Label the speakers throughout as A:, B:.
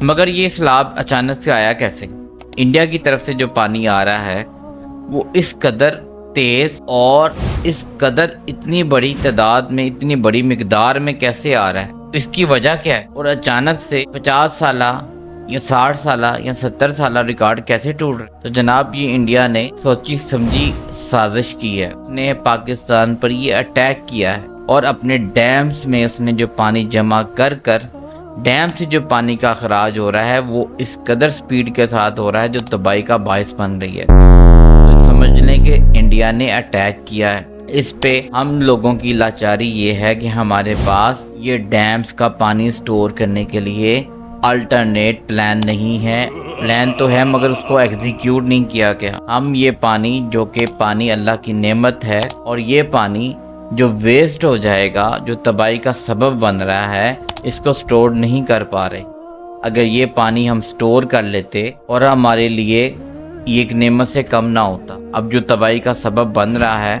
A: مگر یہ سیلاب اچانک سے آیا کیسے؟ انڈیا کی طرف سے جو پانی آ رہا ہے وہ اس قدر تیز اور اس قدر اتنی بڑی تعداد میں، اتنی بڑی مقدار میں کیسے آ رہا ہے؟ اس کی وجہ کیا ہے؟ اور اچانک سے 50 سالہ یا 60 سالہ یا 70 سالہ ریکارڈ کیسے ٹوٹ رہے؟ تو جناب یہ انڈیا نے سوچی سمجھی سازش کی ہے، اس نے پاکستان پر یہ اٹیک کیا ہے اور اپنے ڈیمز میں اس نے جو پانی جمع کر ڈیم سے جو پانی کا اخراج ہو رہا ہے وہ اس قدر سپیڈ کے ساتھ ہو رہا ہے جو تباہی کا باعث بن رہی ہے۔ تو سمجھ لیں کہ انڈیا نے اٹیک کیا ہے۔ اس پہ ہم لوگوں کی لاچاری یہ ہے کہ ہمارے پاس یہ ڈیمز کا پانی سٹور کرنے کے لیے الٹرنیٹ پلان نہیں ہے۔ پلان تو ہے مگر اس کو ایگزیکیوٹ نہیں کیا گیا۔ ہم یہ پانی جو کہ پانی اللہ کی نعمت ہے اور یہ پانی جو ویسٹ ہو جائے گا، جو تباہی کا سبب بن رہا ہے، اس کو سٹور نہیں کر پا رہے۔ اگر یہ پانی ہم سٹور کر لیتے اور ہمارے لیے یہ ایک نعمت سے کم نہ ہوتا۔ اب جو تباہی کا سبب بن رہا ہے،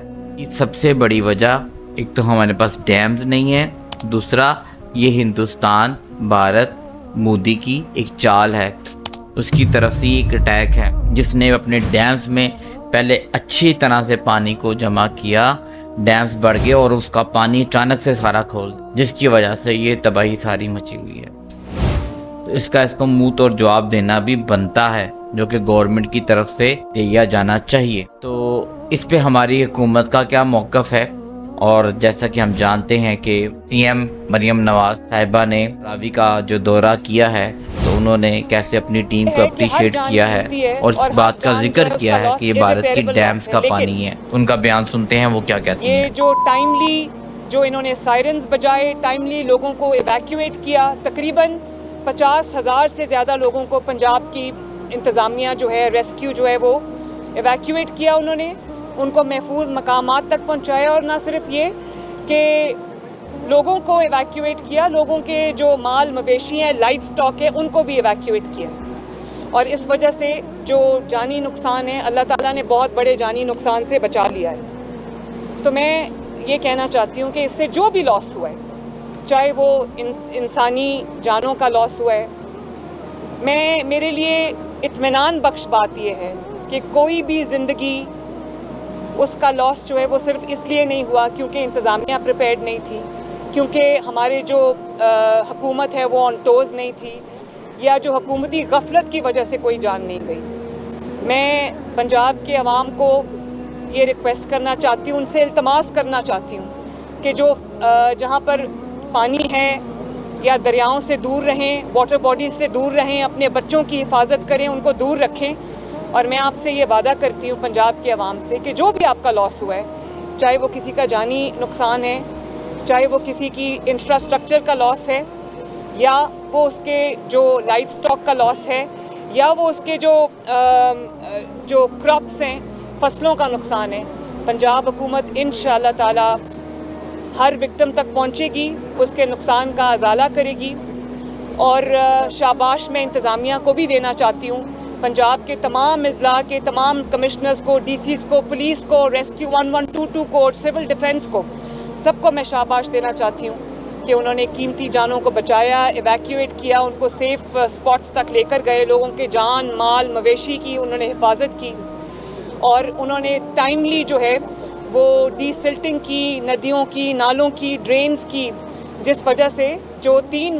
A: سب سے بڑی وجہ ایک تو ہمارے پاس ڈیمز نہیں ہے، دوسرا یہ ہندوستان بھارت مودی کی ایک چال ہے، اس کی طرف سے ایک اٹیک ہے جس نے اپنے ڈیمز میں پہلے اچھی طرح سے پانی کو جمع کیا، ڈیمز بڑھ گئے اور اس کا پانی اچانک سے سارا کھول دیا، جس کی وجہ سے یہ تباہی ساری مچی ہوئی ہے۔ تو اس کو منہ توڑ جواب دینا بھی بنتا ہے، جو کہ گورنمنٹ کی طرف سے دیا جانا چاہیے۔ تو اس پہ ہماری حکومت کا کیا موقف ہے؟ اور جیسا کہ ہم جانتے ہیں کہ سی ایم مریم نواز صاحبہ نے راوی کا جو دورہ کیا ہے تو انہوں نے کیسے اپنی ٹیم کو اپریشیٹ کیا ہے اور اس بات کا ذکر کیا ہے کہ یہ بھارت کی ڈیمز کا پانی ہے۔ ان کا بیان سنتے ہیں وہ کیا کہتی ہیں۔
B: یہ جو انہوں نے سائرنز بجائے ٹائملی لوگوں کو ایویکیویٹ کیا، تقریباً 50,000 سے زیادہ لوگوں کو پنجاب کی انتظامیہ جو ہے ریسکیو جو ہے وہ ایویکیویٹ کیا، انہوں نے ان کو محفوظ مقامات تک پہنچایا، اور نہ صرف یہ کہ لوگوں کو ایویکیویٹ کیا، لوگوں کے جو مال مویشی ہیں، لائف سٹاک ہے، ان کو بھی ایویکیویٹ کیا، اور اس وجہ سے جو جانی نقصان ہے اللہ تعالیٰ نے بہت بڑے جانی نقصان سے بچا لیا ہے۔ تو میں یہ کہنا چاہتی ہوں کہ اس سے جو بھی لاس ہوا ہے، چاہے وہ انسانی جانوں کا لاس ہوا ہے، میرے لیے اطمینان بخش بات یہ ہے کہ کوئی بھی زندگی اس کا لاس جو ہے وہ صرف اس لیے نہیں ہوا کیونکہ انتظامیہ پریپیئرڈ نہیں تھی، کیونکہ ہمارے جو حکومت ہے وہ آن ٹوز نہیں تھی، یا جو حکومتی غفلت کی وجہ سے کوئی جان نہیں گئی۔ میں پنجاب کے عوام کو یہ ریکویسٹ کرنا چاہتی ہوں، ان سے التماس کرنا چاہتی ہوں کہ جو جہاں پر پانی ہے یا دریاؤں سے دور رہیں، واٹر باڈیز سے دور رہیں، اپنے بچوں کی حفاظت کریں، ان کو دور رکھیں، اور میں آپ سے یہ وعدہ کرتی ہوں پنجاب کے عوام سے کہ جو بھی آپ کا لاس ہوا ہے، چاہے وہ کسی کا جانی نقصان ہے، چاہے وہ کسی کی انفراسٹرکچر کا لاس ہے، یا وہ اس کے جو لائف سٹاک کا لاس ہے، یا وہ اس کے جو کراپس ہیں، فصلوں کا نقصان ہے، پنجاب حکومت انشاءاللہ تعالی ہر وکٹم تک پہنچے گی، اس کے نقصان کا ازالہ کرے گی۔ اور شاباش میں انتظامیہ کو بھی دینا چاہتی ہوں، پنجاب کے تمام اضلاع کے تمام کمشنرز کو، ڈی سیز کو، پولیس کو، ریسکیو 1122 کو، سول ڈیفنس کو، سب کو میں شاباش دینا چاہتی ہوں کہ انہوں نے قیمتی جانوں کو بچایا، ایویکیویٹ کیا، ان کو سیف سپاٹس تک لے کر گئے، لوگوں کے جان مال مویشی کی انہوں نے حفاظت کی، اور انہوں نے ٹائملی جو ہے وہ ڈی سلٹنگ کی، ندیوں کی، نالوں کی، ڈرینز کی، جس وجہ سے جو 3